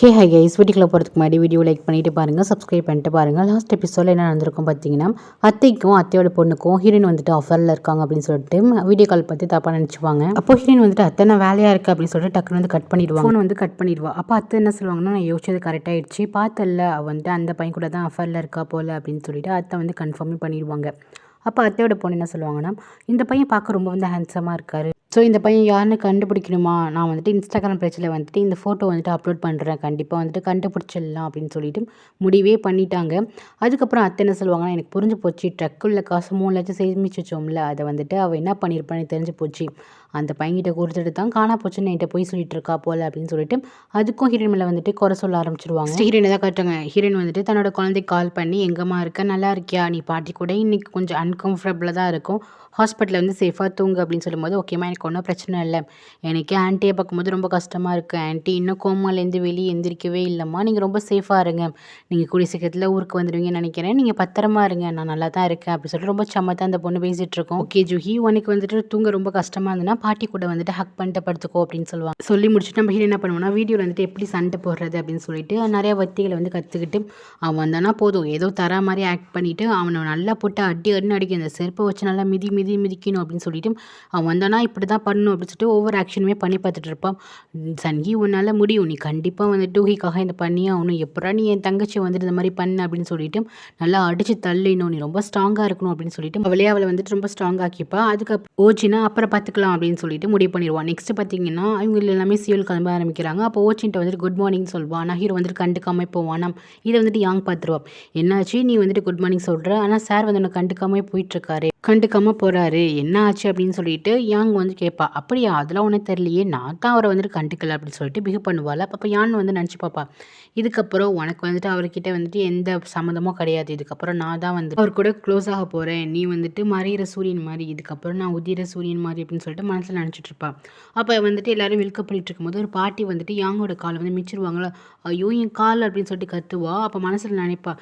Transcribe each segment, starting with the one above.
Hi guys, வீட்டுக்குள்ளே போகிறதுக்கு முன்னாடி வீடியோ லைக் பண்ணிட்டு பாருங்கள், சப்ஸ்கிரைப் பண்ணிட்டு பாருங்கள். லாஸ்ட் எபிசோடில் என்ன நடந்திருக்கும் பார்த்தீங்கன்னா, அத்தைக்கும் அத்தையோட பொண்ணுக்கும் ஹீரோயின் வந்துட்டு ஆஃபரில் இருக்காங்க அப்படின்னு சொல்லிட்டு வீடியோ கால் பற்றி தப்பாக நினச்சிப்பாங்க. அப்போ ஹீரோயின் வந்துட்டு அத்தை நான் வேலையாக இருக்குது அப்படின்னு சொல்லிட்டு டக்குன்னு வந்து கட் பண்ணிடுவாங்க. ஃபோன் வந்து கட் பண்ணிடுவா. அப்போ அத்தை என்ன சொல்லுவாங்கன்னா, நான் யோசிச்சது கரெக்டாகிடுச்சு, பார்த்தல வந்துட்டு அந்த பையன் கூட தான் ஆஃபரில் இருக்கா போல் அப்படின்னு சொல்லிட்டு அத்தை வந்து கன்ஃபார்ம் பண்ணிடுவாங்க. அப்போ அத்தையோட பொண்ணு என்ன சொல்லுவாங்கன்னா, இந்த பையன் பார்க்க ரொம்ப வந்து ஹேண்ட்ஸமாக இருக்காரு, ஸோ இந்த பையன் யாருன்னு கண்டுபிடிக்கணுமா, நான் வந்துட்டு இன்ஸ்டாகிராம் பேஜில் வந்துட்டு இந்த ஃபோட்டோ வந்துட்டு அப்லோட் பண்ணுறேன், கண்டிப்பாக வந்துட்டு கண்டுபிடிச்சிடலாம் அப்படின்னு சொல்லிட்டு முடிவே பண்ணிட்டாங்க. அதுக்கப்புறம் அத்தை என்ன சொல்லுவாங்கன்னா, எனக்கு புரிஞ்சு போச்சு, ட்ரக்குள்ள காசு 3 லட்சம் சேமிச்சு வச்சோம்ல, அதை வந்துட்டு அவள் என்ன பண்ணியிருப்பான்னு தெரிஞ்சு போச்சு, அந்த பையன்கிட்ட கொடுத்துட்டு தான் காணா போச்சுன்னு என்கிட்ட போய் சொல்லிட்டு இருக்கா போல் அப்படின்னு சொல்லிட்டு அதுக்கும் ஹீரோயின் மேலே வந்துட்டு குறை சொல்ல ஆரம்பிச்சிருவாங்க. ஹீரோயினை தான் காட்டுறாங்க. ஹீரோயின் வந்துட்டு தன்னோட குழந்தைக்கு கால் பண்ணி, எங்கம்மா இருக்க, நல்லா இருக்கியா, நீ பாட்டி கூட இன்னைக்கு கொஞ்சம் அன்கம்ஃபர்டபுளாக தான் இருக்கும், ஹாஸ்பிட்டலில் வந்து சேஃபாக தூங்கு அப்படின்னு சொல்லும்போது, ஓகேம்மா எனக்கு ஒன்றும் பிரச்சனை இல்லை, எனக்கு ஆன்ட்டியை பார்க்கும்போது ரொம்ப கஷ்டமாக இருக்குது, ஆன்ட்டி இன்னும் கோமாலேருந்து வெளியே எந்திரிக்கவே இல்லைம்மா, நீங்கள் ரொம்ப சேஃபாக இருங்க, நீங்கள் கூடிய சீக்கிரத்தில் ஊருக்கு வந்துடுவீங்கன்னு நினைக்கிறேன், நீங்கள் பத்திரமா இருங்க, நான் நல்லா தான் இருக்கேன் அப்படின்னு சொல்லிட்டு ரொம்ப சம்மத்தான் அந்த பொண்ணு பேசிகிட்டு இருக்கோம். ஓகே ஜூஹி, உனக்கு வந்துட்டு தூங்க ரொம்ப கஷ்டமாக இருந்ததுன்னா பாட்டி கூட வந்துட்டு ஹக் பண்ணிட்டு படுத்துக்கோ அப்படின்னு சொல்லுவாங்க. சொல்லி முடிச்சுட்டு நம்ம ஹீரோ என்ன பண்ணுவோம்னா, வீடியோவில் வந்துட்டு எப்படி சண்டை போடுறது அப்படின்னு சொல்லிட்டு நிறைய வத்திகளை வந்து கற்றுக்கிட்டு, அவன் வந்தானா போதும் ஏதோ தர மாதிரி ஆக்ட் பண்ணிவிட்டு அவனை நல்லா போட்டு அடி அடின்னு அடிக்க, அந்த செருப்பை வச்சு நல்லா மிதிக்கணும் அப்படின்னு சொல்லிட்டு அவன் வந்தானா இப்படி தான் பண்ணணும் அப்படின்னு சொல்லிட்டு ஒவ்வொரு ஆக்ஷனுமே பண்ணி பார்த்துட்டு இருப்பான். சன்கி உன்னால் முடியும், நீ கண்டிப்பாக வந்துட்டு டூஹிக்காக இந்த பண்ணியே ஆகணும், எப்படா நீ என் தங்கச்சி வந்துட்டு இந்த மாதிரி பண்ணு அப்படின்னு சொல்லிட்டு நல்லா அடித்து தள்ளிடணும், நீ ரொம்ப ஸ்ட்ராங்காக இருக்கணும் அப்படின்னு சொல்லிட்டு அவளை வந்துட்டு ரொம்ப ஸ்ட்ராங்காக ஆக்கிப்பா. அதுக்கு ஓச்சினா அப்புறம் பார்த்துக்கலாம் அப்படின்னு சொல்லிட்டு முடிவு பண்ணிடுவான். நெக்ஸ்ட் பார்த்தீங்கன்னா இவங்க எல்லாமே சியோல் கிளம்ப ஆரம்பிக்கிறாங்க. அப்போ ஓச்சின்ட்ட வந்துட்டு குட் மார்னிங் சொல்வான். ஆனால் ஹீரோ வந்துட்டு கண்டுக்காமல் போவான். இதை வந்துட்டு யாங் பார்த்துருவான். என்னாச்சு, நீ வந்துட்டு குட் மார்னிங் சொல்கிற, ஆனால் சார் வந்து உன்னை கண்டுக்காமல் போயிட்டுருக்காரு, கண்டுக்காமல் போகிறாரு, என்ன ஆச்சு அப்படின்னு சொல்லிட்டு யாங் வந்து கேட்பா. அப்படியா, அதெல்லாம் ஒன்றும் தெரியலையே, நான் தான் அவரை வந்துட்டு கண்டுக்கல அப்படின்னு சொல்லிட்டு பிஹேவ் பண்ணுவாள். அப்போ யான் வந்து நினச்சி பாப்பா, இதுக்கப்புறம் உனக்கு வந்துட்டு அவர்கிட்ட வந்துட்டு எந்த சம்மந்தமும் கிடையாது, இதுக்கப்புறம் நான் தான் வந்து அவர் கூட க்ளோஸ் ஆக போகிறேன், நீ வந்துட்டு மறையிற சூரியன் மாதிரி, இதுக்கப்புறம் நான் உதிர சூரியன் மாதிரி அப்படின்னு சொல்லிட்டு மனசில் நினச்சிட்டு இருப்பா. அப்போ வந்துட்டு எல்லாரும் வெல்கம் பண்ணிட்டு இருக்கும்போது ஒரு பாட்டி வந்துட்டு யாங்கோட காலை வந்து மிச்சிருவாங்களா, ஐயோ என் கால் அப்படின்னு சொல்லிட்டு கத்துவா. அப்போ மனசில் நினைப்பா,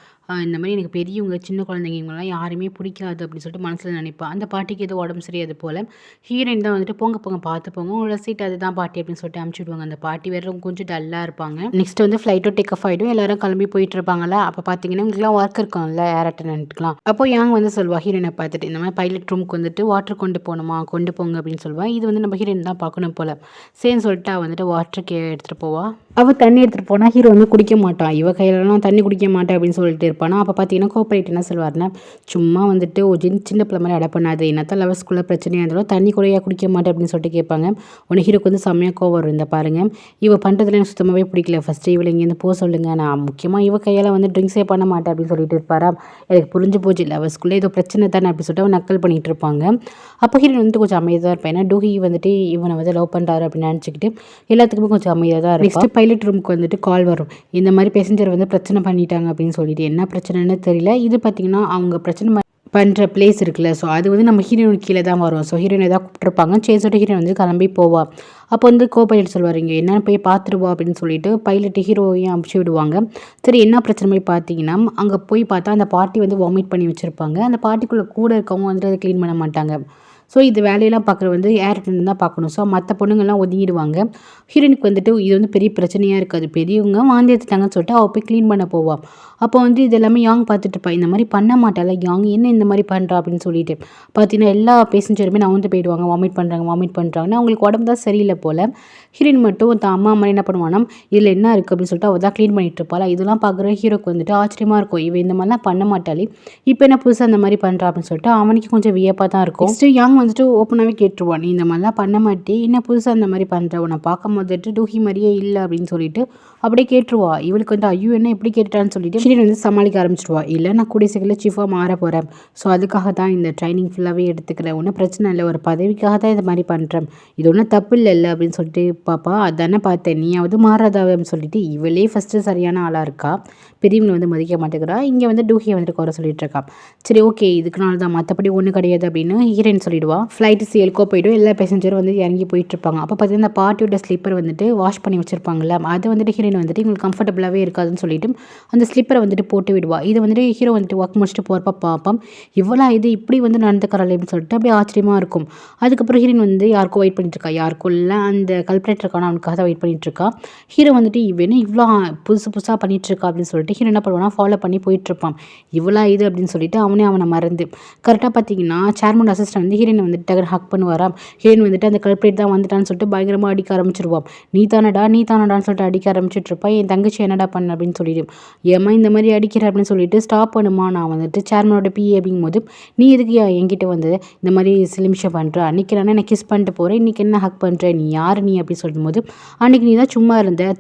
இந்த மாதிரி எனக்கு பெரியவங்க சின்ன குழந்தைங்க இவங்கெல்லாம் யாருமே பிடிக்காது அப்படின்னு சொல்லிட்டு மனசில் நினைப்பா. அந்த பாட்டிக்கு ஏதோ உடம்பு சரியாது போல். ஹீரோயின் தான் வந்துட்டு போங்க போங்க பார்த்து போங்க, உங்களோட சீட் அதுதான் பாட்டி அப்படின்னு சொல்லிட்டு அனுப்பிச்சி விடுவாங்க. அந்த பாட்டி வேறு கொஞ்சம் டல்லாக இருப்பாங்க. நெக்ஸ்ட் வந்து ஃப்ளைட்டோ டேக் ஆஃப் ஆகிடும், எல்லாரும் கிளம்பி போயிட்டு இருப்பாங்களா. அப்போ பார்த்தீங்கன்னா உங்களுக்குலாம் ஒர்க் இருக்கும்ல ஏர் அட்டெண்டன்ட்லாம். அப்போ யாங் வந்து சொல்வா ஹீரோயினை பார்த்துட்டு, இந்த மாதிரி பைலட் ரூமுக்கு வந்துட்டு வாட்டர் கொண்டு போகணுமா, கொண்டு போங்க அப்படின்னு சொல்லுவா. இது வந்து நம்ம ஹீரோயின் தான் பார்க்கணும் போல். சரின்னு சொல்லிட்டு அவள் வந்துட்டு வாட்டருக்கு எடுத்துகிட்டு போவா. அவள் தண்ணி எடுத்துகிட்டு போனால் ஹீரோ வந்து குடிக்க மாட்டான், இவ கையிலலாம் தண்ணி குடிக்க மாட்டேன் அப்படின்னு சொல்லிட்டு இருப்பானா. அப்போ பார்த்தீங்கன்னா கோஆப்ரேட் என்ன சொல்வார்னா, சும்மா வந்துட்டு ஒரு சின்ன பிள்ளை மாதிரி அடை பண்ணாது, என்னத்தான் லவர்ஸ்குள்ளே பிரச்சனையாக இருந்தாலும் தண்ணி கூடயா குடிக்க மாட்டேன் அப்படின்னு சொல்லிட்டு கேட்பாங்க. உடனே ஹீரோக்கு வந்து செம்மையாக கோவம் வரும். இந்த பாருங்கள், இவ பண்ணுறதுல எனக்கு சுத்தமாகவே பிடிக்கல, ஃபஸ்ட்டு இவளை இங்கேருந்து போக சொல்லுங்கள், நான் முக்கியமாக இவ கையால் வந்து ட்ரிங்க்ஸே பண்ண மாட்டேன் அப்படின்னு சொல்லிட்டு இருப்பாரா. எனக்கு புரிஞ்சு போச்சு, லவர்ஸ்குள்ளே ஏதோ பிரச்சனை தானே அப்படின்னு சொல்லிட்டு அவன் நக்கல் பண்ணிகிட்டு இருப்பாங்க. அப்போ ஹீரோ வந்துட்டு கொஞ்சம் அமைதியாக இருப்பேன், ஏன்னா டூஹி வந்துட்டு இவனை வந்து லவ் பண்ணுறாரு அப்படின்னு நினச்சிக்கிட்டு எல்லாத்துக்குமே கொஞ்சம் அமைதியாக தான் இருக்கும். நெக்ஸ்ட் பைலட் ரூமுக்கு வந்துட்டு கால் வரும், இந்த மாதிரி பேசஞ்சர் வந்து பிரச்சனை பண்ணிட்டாங்க அப்படின்னு சொல்லிட்டு. என்ன பிரச்சனைன்னு தெரியல. இது பார்த்தீங்கன்னா அவங்க பிரச்சனை பண்ணுற பிளேஸ் இருக்குல்ல, ஸோ அது வந்து நம்ம ஹீரோயின் கீழே தான் வரும். ஸோ ஹீரோயின் தான் கூப்பிட்டுருப்பாங்க. சரி சொல்லிட்டு ஹீரோயின் வந்து கிளம்பி போவா. அப்போ வந்து பைலட் சொல்லுவார், இங்கே என்னென்னு போய் பார்த்துருவா அப்படின்னு சொல்லிட்டு பைலட் ஹீரோவையும் அமுச்சு விடுவாங்க. சரி என்ன பிரச்சனை போய் பார்த்தீங்கன்னா, அங்கே போய் பார்த்தா அந்த பாட்டி வந்து வாமிட் பண்ணி வச்சுருப்பாங்க. அந்த பாட்டிக்குள்ளே கூட இருக்கவங்க வந்துட்டு அதை க்ளீன் பண்ண மாட்டாங்க. ஸோ இது வேலையெல்லாம் பார்க்குறது வந்து ஏர் அட்டெண்டன்ட் தான் பார்க்கணும். ஸோ மற்ற பொண்ணுங்கள்லாம் ஒதுங்கிடுவாங்க. ஹீரோயினுக்கு வந்துட்டு இது வந்து பெரிய பிரச்சனையாக இருக்காது, பெரியவங்க வாந்தி எடுத்துட்டாங்கன்னு சொல்லிட்டு அவள் போய் க்ளீன் பண்ண போவா. அப்போ வந்து இது எல்லாமே யாங் பார்த்துட்டு இருப்பா, இந்த மாதிரி பண்ண மாட்டாள் யாங், என்ன இந்த மாதிரி பண்ணுறா அப்படின்னு சொல்லிட்டு. பார்த்தீங்கன்னா எல்லா பேசஞ்சருமே நவுந்து போயிடுவாங்க, வாமிட் பண்ணுறாங்கன்னா அவங்களுக்கு உடம்பு தான் சரியில்லை போல். ஹீரோயின் மட்டும் தான் அம்மா என்ன பண்ணுவானா, இதில் என்ன இருக்குது அப்படின்னு சொல்லிட்டு அவள் தான் க்ளீன் பண்ணிட்டு இருப்பாள். இதெல்லாம் பார்க்குற ஹீரோக்கு வந்துட்டு ஆச்சரியமாக இருக்கும், இவன் இந்த மாதிரிலாம் பண்ண மாட்டாளே, இப்போ என்ன புதுசாக அந்த மாதிரி பண்ணுறா அப்படின்னு சொல்லிட்டு அவனுக்கு கொஞ்சம் வியப்பாக தான் இருக்கும். நெக்ஸ்ட்டு யாங் வந்துட்டு ஓப்பனாகவே கேட்டுருவான், நீ இந்த மாதிரிலாம் பண்ண மாட்டே, என்ன புதுசாக அந்த மாதிரி பண்ணுற, உன்னை பார்க்க போதுட்டு டூஹி மாதிரியே இல்லை அப்படின்னு சொல்லிட்டு அப்படியே கேட்டுருவா. இவளுக்கு வந்து ஐயோ என்ன எப்படி கேட்டுட்டான்னு சொல்லிட்டு ஹீரோயின் வந்து சமாளிக்க ஆரம்பிச்சிடுவா. இல்லை நான் கூடிய சீக்கிரம் சீஃபாக மாற போகிறேன், ஸோ அதுக்காக தான் இந்த ட்ரைனிங் ஃபுல்லாகவே எடுத்துக்கிறேன், ஒன்றும் பிரச்சனை இல்லை, ஒரு பதவிக்காக தான் இது மாதிரி பண்ணுறேன், இது ஒன்றும் தப்பு இல்லை அப்படின்னு சொல்லிட்டு பாப்பா. அதானே பார்த்தேன், நீயாவது மாறாதான்னு சொல்லிட்டு இவளே ஃபஸ்ட்டு சரியான ஆளாக இருக்கா, பெரியவங்களை வந்து மதிக்க மாட்டேங்கிறா, இங்கே வந்து டூஹியை வந்துட்டு குறை சொல்லிட்டு இருக்கா. சரி ஓகே இதுக்குனால தான், மற்றபடி ஒன்றும் கிடையாது அப்படின்னு ஹீரோயின் சொல்லிடுவா. போயிடுவா. ஃப்ளைட்டு சேலுக்கோ போய்டும். எல்லா பேசஞ்சரும் வந்து இறங்கி போயிட்டுருப்பாங்க. அப்போ பார்த்தீங்கன்னா அந்த பாட்டியோட ஸ்லிப்பர் வந்துட்டு வாஷ் பண்ணி வச்சிருப்பாங்கல்ல, அது வந்துட்டு ஹீரோயின் வந்துட்டு எங்களுக்கு கம்ஃபர்டபுளாகவே இருக்காதுன்னு சொல்லிட்டு அந்த ஸ்லிப்பரை வந்துட்டு போட்டு விடுவா. இதை வந்துட்டு ஹீரோ வந்துட்டு ஒர்க் முடிச்சுட்டு போகிறப்ப பார்ப்போம். இவ்வளோ இது இப்படி வந்து நடந்துக்கிறாள் அப்படின்னு சொல்லிட்டு அப்படியே ஆச்சரியமாக இருக்கும். அதுக்கப்புறம் ஹீரோயின் வந்து யாருக்கோ வெயிட் பண்ணிட்டு இருக்கா. யாருக்கும் இல்லை, அந்த கல்பரேட் இருக்கான அவனுக்காக தான் வெயிட் பண்ணிட்டு இருக்கா. ஹீரோ வந்துட்டு இவனு இவ்வளோ புதுசாக பண்ணிட்டு இருக்கா அப்படின்னு சொல்லிட்டு ஹீரோ என்ன பண்ணுவானா ஃபாலோ பண்ணி போயிட்டு இருப்பான். இவ்வளோ இது அப்படின்னு சொல்லிட்டு அவனை மறந்து கரெக்டாக பார்த்தீங்கன்னா சேர்மன் அசிஸ்டன்ட் வந்து ஹீரோயின் வந்துட்டு டக்குனு ஹக் பண்ணுவாராம். ஹீரோயின் வந்துட்டு அந்த கல்பரேட் தான் வந்துட்டான்னு சொல்லிட்டு பயங்கரமாக அடிக்க ஆரம்பிச்சிருவான். நீ தானடான்னு சொல்லிட்டு அடிக்க ஆரம்பிச்சிட்டு இருப்பா. என் தங்கச்சி என்னடா பண்ண அப்படின்னு சொல்லிட்டு, ஏமா இந்த மாதிரி அடிக்கிற அப்படின்னு சொல்லிட்டு, ஸ்டாப் பண்ணுமா, நான் வந்துட்டு சேர்மனோட பிஏ அப்படிங்கும்போது, நீ எதுக்கு என்கிட்ட வந்து இந்த மாதிரி சிலிமிஷம் பண்ணுற, அன்றைக்கி நான் என்ன கிஸ் பண்ணிட்டு போகிறேன், இன்றைக்கி என்ன ஹக் பண்ணுற, நீ யார் நீ அப்படின்னு சொல்லும் போது, அன்றைக்கி நீ தான் சும்மா இருந்த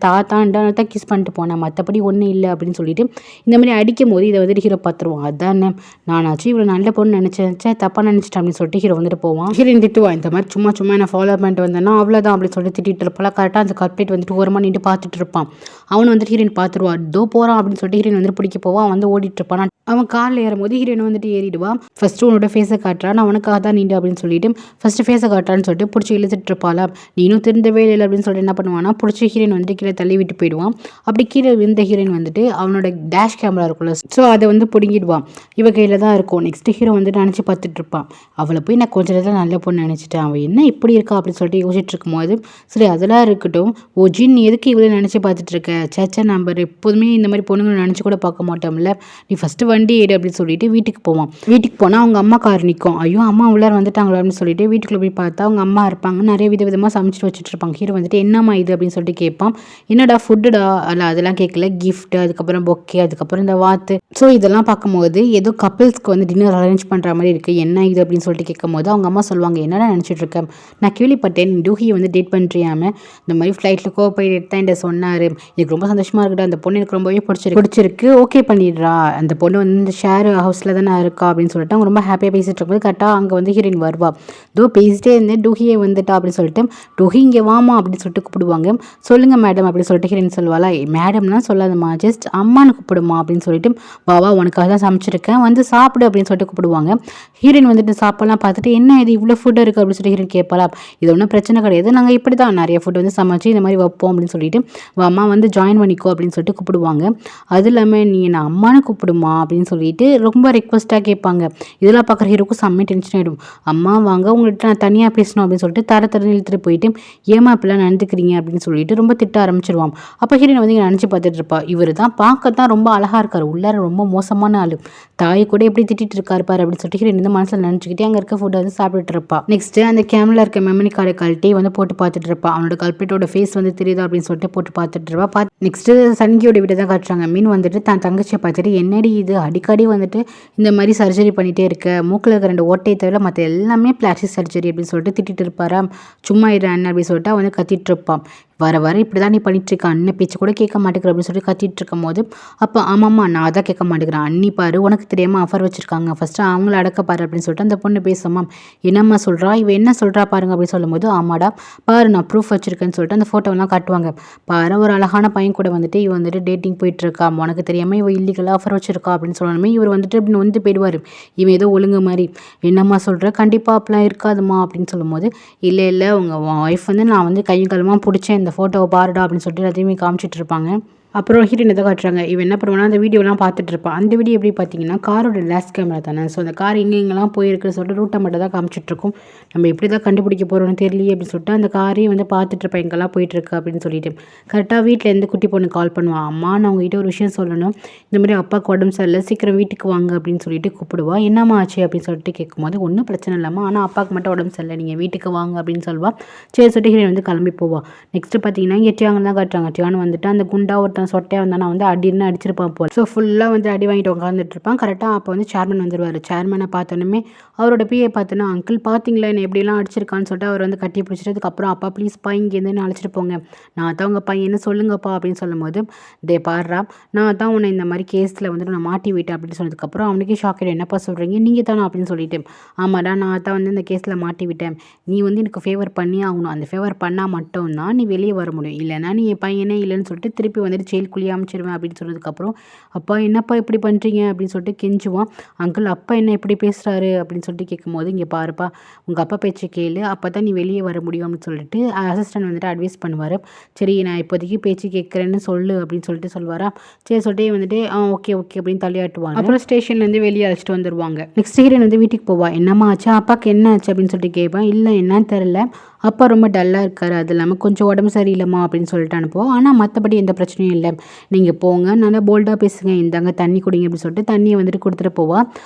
தான் கிஸ் பண்ணிட்டு போனேன், மற்றபடி ஒன்றும் இல்லை அப்படின்னு சொல்லிட்டு இந்த மாதிரி அடிக்கும் போது இதை வந்துட்டு ஹீரோ பார்த்துருவான். அதானே நானாச்சும் இவ்வளோ நல்ல பொண்ணு நினச்சேன், தப்பாக நினச்சிட்டேன் அப்படின்னு சொல்லிட்டு ஹீரோ வந்துட்டு போவான். ஹீரோயின் திட்டுவான், இந்த மாதிரி சும்மா என்ன ஃபாலோ பண்ணிட்டு வந்தேன்னா அவ்வளோதான் அப்படின்னு சொல்லிட்டு திட்டிட்டு இருப்பாள். கரெக்டாக அந்த கல்பரேட் வந்துட்டு ஓரமாக நின்று பார்த்துட்டு இருப்பான். அவனை வந்துட்டு ஹீரோயின் பார்த்துருவா. இதோ போகிறான் அப்படின்னு சொல்லிட்டு ஹீரோயின் வந்து பிடிக்க போவான். அவன் வந்து ஓடிட்டு இருப்பான். அவன் காலில் ஏறும்போது ஹீரோயின் வந்துட்டு ஏறிடுவான். ஃபஸ்ட்டு உன்னோட ஃபேஸை காட்டுறான், நான் அவனுக்காக தான் நின்று அப்படின்னு சொல்லிட்டு ஃபஸ்ட்டு ஃபேஸை காட்டுறான்னு சொல்லிட்டு பிடிச்சி இழுத்துட்டு இருப்பாளா. நீனும் திருந்தவே இல்லை அப்படின்னு சொல்லிட்டு என்ன பண்ணுவான்னா பிடிச்சி ஹீரோயின் வந்துட்டு கீழே தள்ளி விட்டு போயிடுவான். அப்படி கீழே விழுந்த ஹீரோயின் வந்துட்டு அவனோட டேஷ் கேமரா இருக்கும்ல, ஸோ அதை வந்து பிடுங்கிடுவான். இவ கையில் தான் இருக்கும். நெக்ஸ்ட் ஹீரோ வந்துட்டு நினச்சி பார்த்துட்டு இருப்பான். அவளை போய் நான் கொஞ்ச நேரத்தில் நல்ல பொண்ணு நினச்சிட்டேன், அவள் என்ன இப்படி இருக்கா அப்படின்னு சொல்லிட்டு யோசிச்சுட்டு இருக்கும்போது, சரி அதெல்லாம் இருக்கட்டும், ஓ ஜின் நீ எதுக்கு இவ்வளோ நினச்சி பார்த்துட்டு இருக்க, சேச்சா நம்ம எப்போதுமே இந்த மாதிரி பொண்ணுங்களை நினச்சி கூட பார்க்க மாட்டோம்ல, நீ ஃபஸ்ட்டு வண்டி ஏடு அப்படின்னு சொல்லிட்டு வீட்டுக்கு போவான். வீட்டுக்கு போனால் அவங்க அம்மா கார் நிற்கும். ஐயோ அம்மா உள்ளார வந்துட்டாங்களா அப்படின்னு சொல்லிட்டு வீட்டுக்குள்ளே போய் பார்த்தா அவங்க அம்மா இருப்பாங்க. நிறைய விதமாக சமைச்சிட்டு வச்சுட்டு இருப்பாங்க. ஹீரோ வந்துட்டு என்னம்மா இது அப்படின்னு சொல்லிட்டு கேட்பான். என்னடா ஃபுட்டுடா, அல்ல அதெல்லாம் கேட்கல, கிஃப்ட், அதுக்கப்புறம் பொக்கே, அதுக்கப்புறம் இந்த வாத்து. ஸோ இதெல்லாம் பார்க்கும்போது ஏதோ கப்பிள்ஸ்க்கு வந்து டின்னர் அரேஞ்ச் பண்ணுற மாதிரி இருக்குது, என்ன இது அப்படின்னு சொல்லிட்டு கேட்கும்போது அவங்க அம்மா சொல்லுவாங்க, என்னடா நினச்சிட்டு இருக்கேன், நான் கேள்விப்பட்டேன் நீ டூஹியை வந்து டேட் பண்ணுறியாம, இந்த மாதிரி ஃப்ளைட்டில் கோஆப்ரேட் தான் என்கிட்ட சொன்னார், எனக்கு ரொம்ப சந்தோஷமாக இருக்குடா, அந்த பொண்ணு எனக்கு ரொம்பவே பிடிச்சிருக்கு, ஓகே பண்ணிடுறா, அந்த பொண்ணு வந்து இந்த ஷேர் ஹவுஸில் தானே இருக்கா அப்படின்னு சொல்லிட்டு அவங்க ரொம்ப ஹாப்பியாக பேசிகிட்டு இருக்கும்போது கரெக்டாக அங்கே வந்து ஹீரோயின் வருவா. தோ பேசிட்டே இருந்தேன், டூஹியே வந்துட்டா அப்படின்னு சொல்லிட்டு, டூஹி இங்கே வாமா அப்படின்னு சொல்லிட்டு கூப்பிடுவாங்க. சொல்லுங்கள் மேடம் அப்படின்னு சொல்லிட்டு ஹீரோயின் சொல்லுவாளா, மேடம்லாம் சொல்லாதம்மா, ஜஸ்ட் அம்மானு கூப்பிடுமா அப்படின்னு சொல்லிட்டு, பாவா உனக்காக தான் சமைச்சிருக்கேன் வந்து சாப்பிடு அப்படின்னு சொல்லிட்டு கூப்பிடுவாங்க. ஹீரோயின் வந்துட்டு சாப்பாடுலாம் பார்த்துட்டு என்ன இது இவ்வளோ ஃபுட் இருக்குது அப்படின்னு சொல்லிட்டு ஹீரோயின் கேட்பாளா. இது ஒன்றும் பிரச்சனை கிடையாது, நாங்கள் இப்படி தான் நிறைய ஃபுட் வந்து சமைச்சு இந்த மாதிரி வைப்போம் அப்படின்னு சொல்லிட்டு, அம்மா வந்து ஜாயின் பண்ணிக்கோ அப்படின்னு சொல்லிட்டு கூப்பிடுவாங்க. அது இல்லாமல் நீ என்ன அம்மானு கூப்பிடுமா அப்படின்னு சொல்லிட்டு ரொம்ப ரெக்வஸ்ட்டாக கேட்பாங்க. இதெல்லாம் பார்க்குற ஹீரோக்கும் செம்ம டென்ஷன் ஆகிடும். அம்மா வாங்க உங்கள்கிட்ட நான் தனியாக பேசணும் அப்படின்னு சொல்லிட்டு தரன்னு இழுத்துட்டு போயிட்டு, ஏமா இப்படிலாம் நடந்துக்கிறீங்க அப்படின்னு சொல்லிட்டு ரொம்ப திட்ட ஆரம்பிச்சிருவான். அப்போ ஹீரோயின் வந்து இங்கே நினச்சி பார்த்துட்டு இருப்பா, இவர் தான் பார்க்க தான் ரொம்ப அழகாக இருக்கார், உள்ளார ரொம்ப மோசமான ஆள், தாயை கூட எப்படி திட்டிட்டு இருக்காரு பாரு அப்படின்னு சொல்லிட்டு ஹீரோயின் வந்து மனசில் நினச்சிக்கிட்டே அங்கே இருக்க ஃபுட்டை வந்து சாப்பிட்டுட்டு இருப்பா. நெக்ஸ்ட் அந்த கேமரா இருக்க மெமரி கார்டை கழட்டி வந்து போட்டு பார்த்துட்டு இருப்பா. அவனோட கல்பிரிட்டோட ஃபேஸ் வந்து தெரியுதா அப்படின்னு சொல்லிட்டு போட்டு பார்த்துட்டு இருப்பா. நெக்ஸ்ட் சன்கியோட வீட்டை தான் காட்டுறாங்க. மீன் வந்துட்டு தன் தங்கச்சியை பார்த்துட்டு, என்னடி இது அடிக்கடி வந்துட்டு இந்த மாதிரி சர்ஜரி பண்ணிகிட்டே இருக்க, மூக்கில் இருக்க 2 ஓட்டையை தவிர மற்ற எல்லாமே பிளாஸ்டிக் சர்ஜரி அப்படின்னு சொல்லிட்டு திட்டிட்டு இருப்பாரா. சும்மா இரு அண்ணன் அப்படின்னு சொல்லிட்டு அவன் வந்து கத்திட்டு இருப்பான். வர இப்படி தான் நீ பண்ணிட்டுருக்க, அண்ணன் பேச்சு கூட கேட்க மாட்டேங்கிற அப்படின்னு சொல்லிட்டு கத்திட்டு இருக்கும் போது, அப்போ ஆமாம்மா நான் தான் கேட்க மாட்டேங்கிறேன், அண்ணி பாரு உனக்கு தெரியாமல் ஆஃபர் வச்சுருக்காங்க, ஃபஸ்ட்டு அவங்கள அடக்க பாரு அப்படின்னு சொல்லிட்டு அந்த பொண்ணு பேசுமா. என்னம்மா சொல்கிறா, இவ என்ன சொல்கிறா பாருங்க அப்படின்னு சொல்லும்போது, ஆமாடா பாரு நான் ப்ரூஃப் வச்சுருக்கேன்னு சொல்லிட்டு அந்த ஃபோட்டோவெல்லாம் காட்டுவாங்க. பாரு ஒரு அழகான பையன் கூட வந்துட்டு இவ வந்துட்டு டேட்டிங் போயிட்டுருக்கா, உனக்கு தெரியாமல் இவ இல்லீகலாக ஆஃபர் வச்சுருக்கா அப்படின்னு சொல்லணுமே, இவர் வந்துட்டு அப்படின்னு வந்து போயிடுவார். இவன் ஏதோ ஒழுங்கு மாதிரி, என்னம்மா சொல்கிற, கண்டிப்பாக அப்படிலாம் இருக்காதுமா அப்படின்னு சொல்லும்போது, இல்லை உங்கள் ஒய்ஃப் வந்து நான் வந்து கையும் களமாக பிடிச்சேன், இந்த ஃபோட்டோவை பாருடா அப்படின்னு சொல்லிட்டு எல்லாத்தையுமே காமிச்சிட்டு இருப்பாங்க. அப்புறம் ஹீரோயின் எதை காட்டுறாங்க, இவன் என்ன பண்ணுவானா அந்த வீடியோலாம் பார்த்துட்டு இருப்பான். அந்த வீடியோ எப்படி பார்த்தீங்கன்னா காரோட லாஸ்ட் கேமரா தானே, ஸோ அந்த கார் எங்கெங்கெல்லாம் போயிருக்குன்னு சொல்லிட்டு ரூட்டை மட்டும் தான் காமிச்சிட்ருக்கும். நம்ம எப்படி தான் கண்டுபிடிக்க போகிறோன்னு தெரியலையே அப்படின்னு சொல்லிட்டு அந்த காரையும் வந்து பார்த்துட்டு இருப்பேன் எங்கெல்லாம் போயிட்டுருக்கு அப்படின்னு சொல்லிட்டு. கரெக்டாக வீட்டிலேருந்து குட்டி பொண்ணு கால் பண்ணுவான். அம்மா நான் உங்ககிட்ட ஒரு விஷயம் சொல்லணும், இந்த மாதிரி அப்பாவுக்கு உடம்பு சரியில்லை, சீக்கிரம் வீட்டுக்கு வாங்க அப்படின்னு சொல்லிட்டு கூப்பிடுவா. என்னம்மா ஆச்சு அப்படின்னு சொல்லிட்டு கேட்கும்போது, ஒன்றும் பிரச்சனை இல்லாமல், ஆனால் அப்பாவுக்கு மட்டும் உடம்பு சரியில்லை, நீங்கள் வீட்டுக்கு வாங்க அப்படின்னு சொல்லுவா. சரி சொல்லிட்டு ஹீரோயின் வந்து கிளம்பி போவா. நெக்ஸ்ட்டு பார்த்தீங்கன்னா இங்கே டியான் தான் காட்டுறாங்க. டியான் வந்துட்டு அந்த குண்டா ஒருத்தன் சொட்டையாக வந்தானா வந்து அடின்னு அடிச்சிருப்பான் போல். ஸோ ஃபுல்லாக வந்து அடி வாங்கிட்டு உட்காந்துட்டு இருப்பான். கரெக்டாக அப்போ வந்து சேர்மன் வந்துடுவார். சேர்மனை பார்த்தோன்னே அவரோட பிஏ பார்த்தோன்னா, அங்கிள் பார்த்தீங்களா என்ன எப்படிலாம் அடிச்சிருக்கான்னு சொல்லிட்டு அவர் வந்து கட்டி பிடிச்சிட்டதுக்கப்புறம், அப்பா ப்ளீஸ்ப்பா இங்கேருந்து அழைச்சிட்டு போங்க, நான் தான் உங்கள் பையன்னு சொல்லுங்கப்பா அப்படின்னு சொல்லும்போது, டே பாடுறா நான் தான் உன்னை இந்த மாதிரி கேஸில் வந்துட்டு நான் மாட்டி விட்டேன் அப்படின்னு சொன்னதுக்கப்புறம் அவனுக்கே ஷாக் ஆகிடும். என்னப்பா சொல்கிறீங்க, நீங்கள் தானே அப்படின்னு சொல்லிட்டு, ஆமாடா நான் தான் வந்து இந்த கேஸில் மாட்டி விட்டேன், நீ வந்து எனக்கு ஃபேவர் பண்ணி ஆகணும், அந்த ஃபேவர் பண்ணால் மட்டும்தான் நீ வெளியே வர முடியும், இல்லைனா நீ என் பையனே இல்லைன்னு சொல்லிட்டு திருப்பி வந்துட்டு ஜெயிலுக்குள்ளேயே அமைச்சிருவேன் அப்படின்னு சொன்னதுக்கப்புறம், அப்பா என்னப்பா இப்படி பண்ணுறீங்க அப்படின்னு சொல்லிட்டு கெஞ்சுவான். அங்கிள் அப்பா என்ன இப்படி பேசுகிறாரு அப்படின்னு சொல்லிட்டு கேட்கும்போது, இங்கே பாருப்பா உங்கள் அப்பா பேச்சை கேளு, அப்போ தான் நீ வெளியே வர முடியும் அப்படின்னு சொல்லிட்டு அசிஸ்டன்ட் வந்துட்டு அட்வைஸ் பண்ணுவார். சரி நான் இப்போதைக்கு பேச்சு கேட்குறேன்னு சொல்லு அப்படின்னு சொல்லிட்டு சொல்வாரா. சரி சொல்லிட்டு வந்துட்டு ஓகே ஓகே அப்படின்னு தலையாட்டுவாங்க. அப்புறம் ஸ்டேஷன்லேருந்து வெளியே அழைச்சிட்டு வந்துடுவாங்க. நெக்ஸ்ட் ஹீரோயின் வந்து வீட்டுக்கு போவா. என்னம்மா ஆச்சு, அப்பாவுக்கு என்ன ஆச்சு அப்படின்னு சொல்லிட்டு கேட்பேன். இல்லை என்னன்னு தெரில, அப்பா ரொம்ப டல்லாக இருக்காரு, அது இல்லாமல் கொஞ்சம் உடம்பு சரியில்லைம்மா அப்படின்னு சொல்லிட்டு அனுப்புவோம். ஆனால் மற்றபடி எந்த பிரச்சனையும் இல்லை, நீங்கள் போங்க, நல்லா போல்டாக பேசுங்க, இந்தாங்க தண்ணி குடிங்க அப்படின்னு சொல்லிட்டு தண்ணியை வந்துட்டு கொடுத்துட்டு போவா.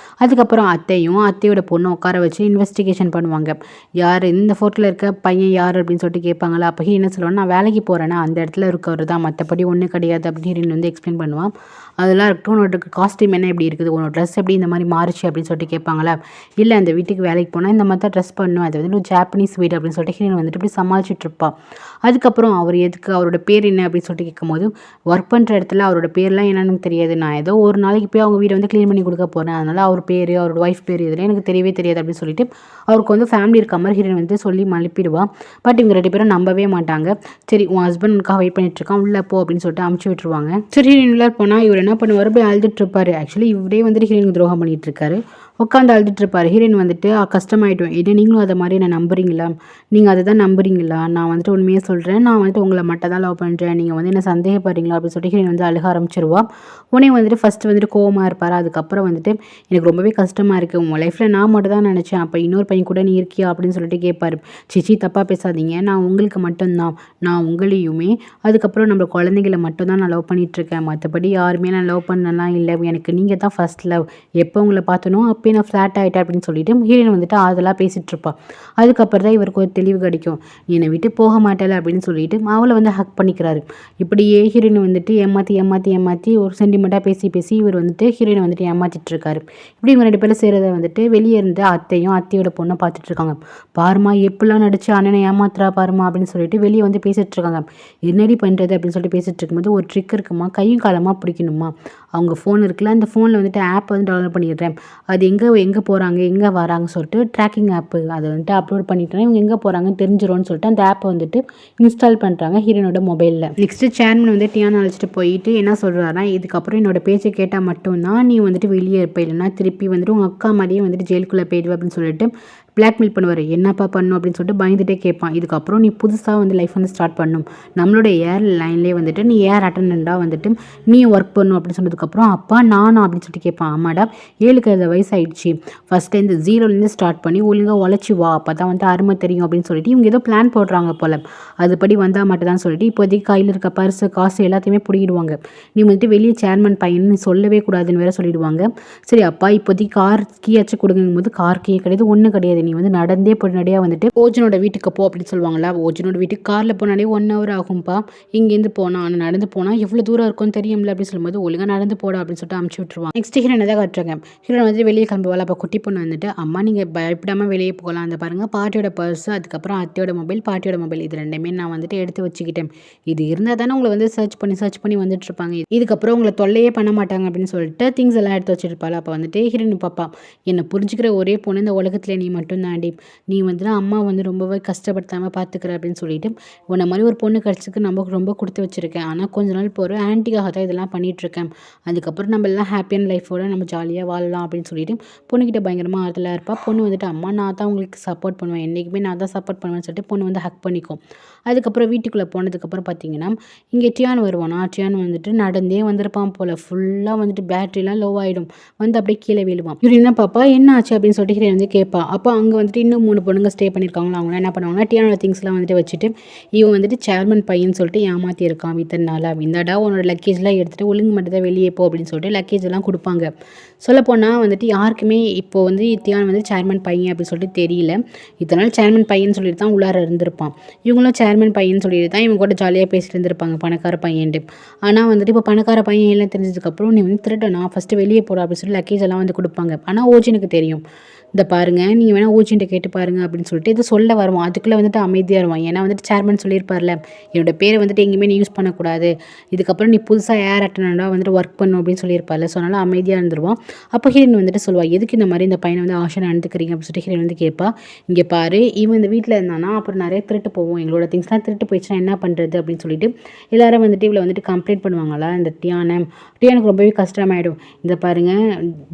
அதுக்கப்புறம் அத்தையோட பொண்ணு உட்கார வச்சு இன்வெஸ்டிகேஷன் பண்ணுவாங்க. யார் இந்த ஃபோட்டோவில் இருக்க பையன் யார் அப்படின்னு சொல்லிட்டு கேட்பாங்களா. அப்போ என்ன சொல்லுவான், நான் வேலைக்கு போகிறேன்னா அந்த இடத்துல இருக்கவர் தான், மற்றபடி ஒன்றும் கிடையாது அப்படின்னு வந்து எக்ஸ்பிளைன் பண்ணுவான். அதெல்லாம் இருக்கட்டும், உன்னோட காஸ்டியூம் என்ன எப்படி இருக்குது, உன்னோட ட்ரெஸ் எப்படி இந்த மாதிரி மாறிச்சு அப்படின்னு சொல்லிட்டு கேட்பாங்களா. இல்லை அந்த வீட்டுக்கு வேலைக்கு போனால் இந்த மாதிரி தான் ட்ரெஸ் பண்ணும், அது வந்து ஒரு ஜாப்பனீஸ் வீடு அப்படின்னு சொல்லிட்டு ஹீரோயின் வந்துட்டு இப்படி சமாளிச்சுட்டு இருப்பாள். அதுக்கப்புறம் அவர் எதுக்கு, அவரோட பேர் என்ன அப்படின்னு சொல்லிட்டு கேட்கும்போது, ஒர்க் பண்ணுற இடத்துல அவரோட பேர்லாம் என்னன்னு தெரியாது, நான் ஏதோ ஒரு நாளைக்கு போய் அவங்க வீடை வந்து க்ளீன் பண்ணி கொடுக்க போகிறேன், அதனால் அவர் பேர் அவரோட ஒய்ஃப் பேர் இதெல்லாம் எனக்கு தெரியவே தெரியாது அப்படின்னு சொல்லிட்டு அவருக்கு வந்து ஃபேமிலி இருக்க மாதிரி ஹீரோயின் வந்து சொல்லி மழுப்பிடுவான். பட் இவங்க 2 பேரும் நம்பவே மாட்டாங்க. சரி உன் ஹஸ்பண்ட் உனக்காக வெயிட் பண்ணிட்டு இருக்கான், உள்ளே போ அப்படின்னு சொல்லிட்டு அமுச்சு விட்டுருவாங்க. சரி ஹீரோயின் உள்ள போனால் இவர் என்ன பண்ணுவார், போய் அழுதுட்டு இருப்பாரு. ஆக்சுவலி இவரே வந்துட்டு ஹீரோயினுக்கு துரோகம் பண்ணிட்டு இருக்காரு. உட்காந்து அழுதுட்டு இருப்பாரு. ஹீரோயின் வந்துட்டு கஷ்டமாயிட்டோம், இதை நீங்களும் அதை மாதிரி நான் நம்புறீங்களா, நீங்கள் அதை தான் நம்புறீங்களா, நான் வந்துட்டு உண்மையாக சொல்கிறேன், நான் வந்துட்டு உங்களை மட்டும் தான் லவ் பண்ணுறேன், நீங்கள் வந்து என்ன சந்தேகப்படுறீங்களா அப்படின்னு சொல்லிட்டு ஹீரோயின் வந்து அழுக ஆரம்பிச்சிருவா. உடனே வந்துட்டு ஃபஸ்ட்டு வந்துட்டு கோவமாக இருப்பார். அதுக்கப்புறம் வந்துட்டு எனக்கு ரொம்பவே கஷ்டமாக இருக்குது, உங்கள் லைஃப்பில் நான் மட்டும் தான் நினச்சேன், அப்போ இன்னொரு பையன் கூட நீ இருக்கியா அப்படின்னு சொல்லிட்டு கேட்பாரு. சிச்சி தப்பாக பேசாதீங்க, நான் உங்களுக்கு மட்டும்தான், நான் உங்களையுமே அதுக்கப்புறம் நம்ம குழந்தைகளை மட்டும்தான் நான் லவ் பண்ணிகிட்ருக்கேன், மற்றபடி யாருமே நான் லவ் பண்ணலாம் இல்லை, எனக்கு நீங்கள் தான் ஃபஸ்ட் லவ், எப்போ உங்களை பார்த்தனோ அப்போ நான் ஃப்ளாட் ஆகிட்டேன் அப்படின்னு சொல்லிட்டு ஹீரோயின் வந்துட்டு அதெல்லாம் பேசிகிட்டு இருப்பாள். அதுக்கப்புறம் தான் இவருக்கு ஒரு தெளிவு கிடைக்கும், நீ என்னை விட்டு போக மாட்டேல அப்படின்னு சொல்லிட்டு அவளை வந்து ஹக் பண்ணிக்கிறாரு. இப்படியே ஹீரோயின் வந்துட்டு ஏமாற்றி ஒரு சென்டிமெண்ட்டாக பேசி இவர் வந்துட்டு ஹீரோயினை வந்துட்டு ஏமாற்றிட்டு இருக்காரு. இப்படி இவங்க 2 பேரும் செய்கிறத வந்துட்டு வெளியே இருந்து அத்தையோட பொண்ணை பார்த்துட்டு இருக்காங்க. பாருமா எப்படிலாம் நடிச்சு அண்ணனை ஏமாத்துறா பாருமா அப்படின்னு சொல்லிட்டு வெளியே வந்து பேசிட்டு இருக்காங்க. என்னடி பண்ணுறது அப்படின்னு சொல்லிட்டு பேசிட்டு இருக்கும்போது, ஒரு ட்ரிக் இருக்குமா, கையும் காலமாக பிடிக்கணுமா, அவங்க ஃபோன் இருக்குல்ல, அந்த ஃபோனில் வந்துட்டு ஆப் வந்து டவுன்லோட் பண்ணிடுறேன், அது எங்கே போகிறாங்க எங்கே வராங்கன்னு சொல்லிட்டு ட்ராக்கிங் ஆப்பு அதை வந்துட்டு அப்லோட் பண்ணிட்டோன்னா இவங்க எங்கே போகிறாங்கன்னு தெரிஞ்சிடும்னு சொல்லிட்டு அந்த ஆப்பை வந்துட்டு இன்ஸ்டால் பண்ணுறாங்க ஹீரோனோட மொபைலில். நெக்ஸ்ட்டு சேர்மன் வந்து டியானா அழைச்சிட்டு போயிட்டு என்ன சொல்கிறாருன்னா, இதுக்கப்புறம் என்னோட பேச்சை கேட்டால் மட்டும்தான் நீ வந்துட்டு வெளியே இருப்ப, இல்லைன்னா திருப்பி வந்துட்டு உங்கள் அக்கா மாதிரியே வந்துட்டு ஜெயிலுக்குள்ளே போயிடுவேன் அப்படின்னு சொல்லிட்டு பிளாக்மெயில் பண்ணுவார். என்னப்பா பண்ணும் அப்படின்னு சொல்லிட்டு பயந்துட்டே கேட்பான். இதுக்கப்புறம் நீ புதுசாக வந்து லைஃப் வந்து ஸ்டார்ட் பண்ணும், நம்மளோட ஏர் லைன்லேயே வந்துட்டு நீ ஏர் அட்டண்டண்ட்டாக வந்துட்டு நீ ஒர்க் பண்ணும் அப்படின்னு சொன்னதுக்கப்புறம், அப்பா நானா அப்படின்னு சொல்லிட்டு கேட்பான். ஆமாடா 7 வயசு ஆயிடுச்சு, ஃபஸ்ட்டு இந்த 0லேருந்து ஸ்டார்ட் பண்ணி ஒழுங்காக உழைச்சி வா, அப்போ தான் வந்து அருமை தெரியும் அப்படின்னு சொல்லிட்டு இவங்க ஏதோ பிளான் போடுறாங்க போல். அதுபடி வந்தால் மட்டும் தான் சொல்லிட்டு இப்போதைக்கு கையில் இருக்க பர்ஸு காசு எல்லாத்தையுமே பிடிக்கிடுவாங்க. நீ வந்துட்டு வெளியே சேர்மன் பையன் நீ சொல்லவே கூடாதுன்னு வேற சொல்லிடுவாங்க. சரி அப்பா இப்போதைக்கு கார் கீயாச்சும் கொடுங்கும் போது, கார் கீ கிடையாது ஒன்றும் கிடையாது, நீ வந்து நடந்தே பொடிநடையாக வந்துட்டு ஓஜனோட வீட்டுக்கு போ அப்படின்னு சொல்லுவாங்களா. ஓஜனோட வீட்டுக்கு காரில் போனாலே 1 hour ஆகும்பா, இங்கேருந்து போனால் ஆனால் நடந்து போனால் எவ்வளோ தூரம் இருக்கும்னு தெரியும்ல அப்படின்னு சொல்லும்போது, ஒழுங்காக நடந்து போடா அப்படின்னு சொல்லிட்டு அமுச்சு விட்டுருவாங்க. நெக்ஸ்ட் ஹீரோன் தான் காட்டுறாங்க. ஹீரோன் வந்து வெளியே கிளம்புவாள். அப்போ குட்டி பொண்ணு வந்துட்டு, அம்மா நீங்கள் பயப்படாமல் வெளியே போகலாம், அந்த பாருங்கள் பாட்டியோட பர்ஸு, அதுக்கப்புறம் அத்தையோட மொபைல் பாட்டியோட மொபைல், இது 2மே நான் வந்துட்டு எடுத்து வச்சுக்கிட்டேன், இது இருந்தால் தானே உங்களை வந்து சர்ச் பண்ணி வந்துட்டு இருப்பாங்க, இதுக்கப்புறம் உங்களை தொல்லையே பண்ண மாட்டாங்க அப்படின்னு சொல்லிட்டு திங்ஸ் எல்லாம் எடுத்து வச்சுருப்பாள். அப்போ வந்துட்டு ஹீரோயின் பாப்பா, என்னை புரிஞ்சுக்கிற ஒரே பொண்ணு இந்த உலகத்தில் நீ மட்டும் தாண்டி, நீ வந்துட்டு அம்மா வந்து ரொம்பவே கஷ்டப்படுத்தாமல் பார்த்துக்கிற அப்படின்னு சொல்லிட்டு உன்னை மாதிரி ஒரு பொண்ணு கிடச்சிக்கு நமக்கு ரொம்ப கொடுத்து வச்சுருக்கேன், ஆனால் கொஞ்ச நாள் போகிற ஆன்ட்டிக்காக தான் இதெல்லாம் பண்ணிகிட்ருக்கேன், அதுக்கப்புறம் நம்ம எல்லாம் ஹாப்பியான லைஃபோட நம்ம ஜாலியாக வாழலாம் அப்படின்னு சொல்லிட்டு பொண்ணுக்கிட்ட பயங்கரமாக ஆறுதலாக இருப்பாள். பொண்ணு வந்துட்டு அம்மா நான் தான் உங்களுக்கு சப்போர்ட் பண்ணுவேன், என்றைக்குமே நான் தான் சப்போர்ட் பண்ணுவேன்னு சொல்லிட்டு பொண்ணு வந்து ஹக் பண்ணிக்கும். அதுக்கப்புறம் வீட்டுக்குள்ளே போனதுக்கப்புறம் பார்த்தீங்கன்னா, இங்கே டியான் வருவானா, டியான் வந்துட்டு நடந்தே வந்திருப்பான் போல், ஃபுல்லாக வந்துட்டு பேட்டரிலாம் லோ ஆகிடும், வந்து அப்படியே கீழே விழுவான். இவர் என்ன பாப்பா என்ன ஆச்சு அப்படின்னு சொல்லிட்டு ஹீரோயின் வந்து கேட்பா. அப்போ அங்கே வந்துட்டு இன்னும் 3 பொண்ணுங்க ஸ்டே பண்ணியிருக்காங்களா, அவங்களாம் என்ன பண்ணுவாங்கன்னா டியானோட திங்ஸ்லாம் வந்துட்டு வச்சுட்டு, இவன் வந்துட்டு சேர்மன் பையன் சொல்லிட்டு ஏமாற்றியிருக்கான் இத்தனை நாளாக, இந்தாடா உன்னோட லக்கேஜ்லாம் எடுத்துகிட்டு ஒழுங்கு மட்டும் தான் வெளியே போ அப்படின்னு சொல்லிட்டு லக்கேஜ் எல்லாம் கொடுப்பாங்க. சொல்லப்போனால் வந்துட்டு யாருக்குமே இப்போ வந்து தியான் வந்து சேர்மன் பையன் அப்படின்னு சொல்லிட்டு தெரியல, இத்தனை நாள் சேர்மன் பையன் சொல்லிட்டு தான் உள்ளார இருந்திருப்பான். இவங்களும் சேர்மன் பையன் சொல்லிட்டு தான் இவங்க கூட ஜாலியாக பேசிட்டு இருந்திருப்பாங்க, பணக்கார பையன்ட்டு. ஆனால் வந்துட்டு இப்போ பணக்கார பையன் எல்லாம் தெரிஞ்சதுக்கப்புறம் நீ வந்து திருடனா ஃபஸ்ட்டு வெளியே போட அப்படின்னு சொல்லி லக்கேஜ் எல்லாம் வந்து கொடுப்பாங்க. ஆனால் ஓஜனுக்கு தெரியும். இந்த பாருங்க நீங்கள் வேணால் ஓஜின்ட்ட கேட்டு பாருங்க அப்படின்னு சொல்லிட்டு இது சொல்ல வருவான். அதுக்குள்ளே வந்துட்டு அமைதியாக இருவான். ஏன்னா வந்துட்டு சேர்மன் சொல்லியிருப்பார்ல, என்னோட பேரை வந்துட்டு எங்கேயுமே நீ யூஸ் பண்ணக்கூடாது, இதுக்கப்புறம் நீ புதுசாக ஏர் அட்டனடாக வந்துட்டு ஒர்க் பண்ணும் அப்படின்னு சொல்லியிருப்பார்ல. ஸோ அதனால் அமைதியாக இருந்துருவான். அப்போ ஹீரோயின் வந்துட்டு சொல்லுவாள், எதுக்கு இந்த மாதிரி இந்த பையனை வந்து ஆஷா நடந்துக்கிறீங்க அப்படின்னு சொல்லிட்டு ஹீரோயின் வந்து கேட்பா. இங்கே பாரு, இவன் இந்த வீட்டில் இருந்தானா அப்புறம் நிறைய திருட்டு போவோம், எங்களோட திங்ஸ்லாம் திருட்டு போயிடுச்சுன்னா என்ன பண்ணுறது அப்படின்னு சொல்லிட்டு எல்லாரும் வந்துட்டு இவளை வந்துட்டு கம்ப்ளைண்ட் பண்ணுவாங்களா இந்த டியானுக்கு ரொம்பவே கஷ்டமாயிடும். இந்த பாருங்க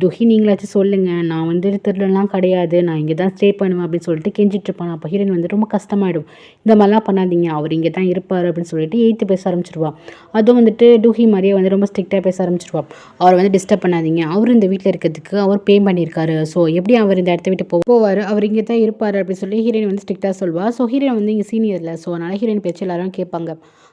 துஹி, நீங்களாச்சும் சொல்லுங்கள், நான் வந்துட்டு திருடலாம் கிடையாது, நான் இங்கே தான் ஸ்டே பண்ணுவேன் அப்படின்னு சொல்லிட்டு கெஞ்சிட்டு இருப்பான். அப்போ ஹீரோயின் வந்து ரொம்ப கஷ்டமாயிடும். இந்த மாதிரிலாம் பண்ணாதீங்க, அவர் இங்கே தான் இருப்பார் அப்படின்னு சொல்லிட்டு எய்த்து பேச ஆரம்பிச்சிருவா. அதுவும் வந்துட்டு டூஹி மாதிரியே வந்து ரொம்ப ஸ்ட்ரிக்டாக பேச ஆரம்பிச்சிருவா. அவரை வந்து டிஸ்டர்ப் பண்ணாதீங்க, அவர் இந்த வீட்டில் இருக்கிறதுக்கு அவர் பே பண்ணியிருக்காரு, ஸோ எப்படி அவர் இந்த இடத்த விட்டு போவார், அவர் இங்கே தான் இருப்பார் அப்படின்னு சொல்லி ஹீரோயின் வந்து ஸ்ட்ரிக்டாக சொல்வா. ஸோ ஹீரோயின் வந்து இங்கே சீனியர் இல்லை, ஸோ அதனால் ஹீரோயின் பேச்சு எல்லாரும் கேட்பாங்க.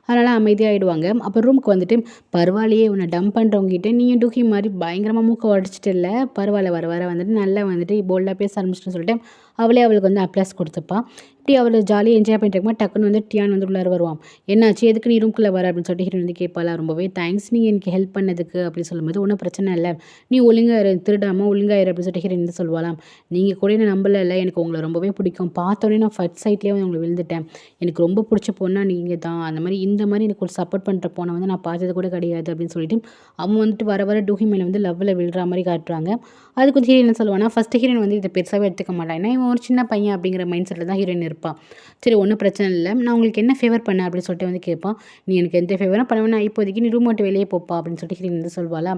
அதனால் அமைதியாகிடுவாங்க. அப்போ ரூமுக்கு வந்துட்டு, பரவாயில்லையே உன்னை டம்ப் பண்ணுறவங்ககிட்ட நீயும் டூஹி மாதிரி பயங்கரமாக மூக்க உடச்சிட்டு இல்லை, பரவாயில்ல, வர வர வந்துட்டு நல்லா வந்துட்டு போல்டாக பேச ஆரம்பிச்சிட்டுன்னு சொல்லிட்டு அவளே அவளுக்கு வந்து அப்ளாஸ் கொடுத்துப்பா. இப்படி அவளை ஜாலியாக என்ஜாய் பண்ணிட்டு இருக்கும்போது டக்குன்னு வந்து டியான் வந்து உள்ளார வருவான். என்னாச்சு, எதுக்கு நீ ரூம்குள்ளே வர அப்படின்னு சொல்லிட்டு ஹீரோயின் வந்து கேட்பாளா. ரொம்பவே தேங்க்ஸ் நீங்கள் எனக்கு ஹெல்ப் பண்ணதுக்கு அப்படின்னு சொல்லும்போது, ஒன்றும் பிரச்சனை இல்லை, நீ ஒழுங்காக திருடாமல் ஒழுங்காயிரு அப்படின்னு சொல்லிட்டு ஹீரோயின் வந்து சொல்லுவாளாம். நீங்கள் கூட என்ன நம்பல இல்லை, எனக்கு உங்களை ரொம்பவே பிடிக்கும், பார்த்தோன்னே நான் ஃபர்ஸ்ட் சைட்லேயே வந்து உங்களை விழுந்துட்டேன், எனக்கு ரொம்ப பிடிச்ச பொண்ணா நீங்கள் தான், அந்த மாதிரி இந்த மாதிரி எனக்கு ஒரு சப்போர்ட் பண்ணுற பொண்ணை வந்து நான் பார்த்தது கூட கிடையாது அப்படின்னு சொல்லிட்டு அவன் வந்துட்டு வர வர டூஹி மேலே வந்து லவ்வில் விழுற மாதிரி காட்டுறாங்க. அதுக்கு வந்து ஹீரோயின் என்ன சொல்லுவானா, ஃபஸ்ட்டு ஹீரோயின் வந்து இதை பெருசாகவே எடுத்துக்க மாட்டான், ஏன்னா இவன் ஒரு சின்ன பையன் அப்படிங்கிற மைண்ட் செட்டில் தான் ஹீரோயின் இருப்பான். சரி, ஒன்றும் பிரச்சனை இல்லை, நான் உங்களுக்கு என்ன ஃபேவர் பண்ணேன் அப்படின்னு சொல்லிட்டு வந்து கேட்பான். நீ எனக்கு எந்த ஃபேவரும் பண்ண வேணா, இப்போதைக்கு நீ ரூம் விட்டு வெளியே போப்பா அப்படின்னு சொல்லிட்டு ஹீரோயின் வந்து சொல்வாளா.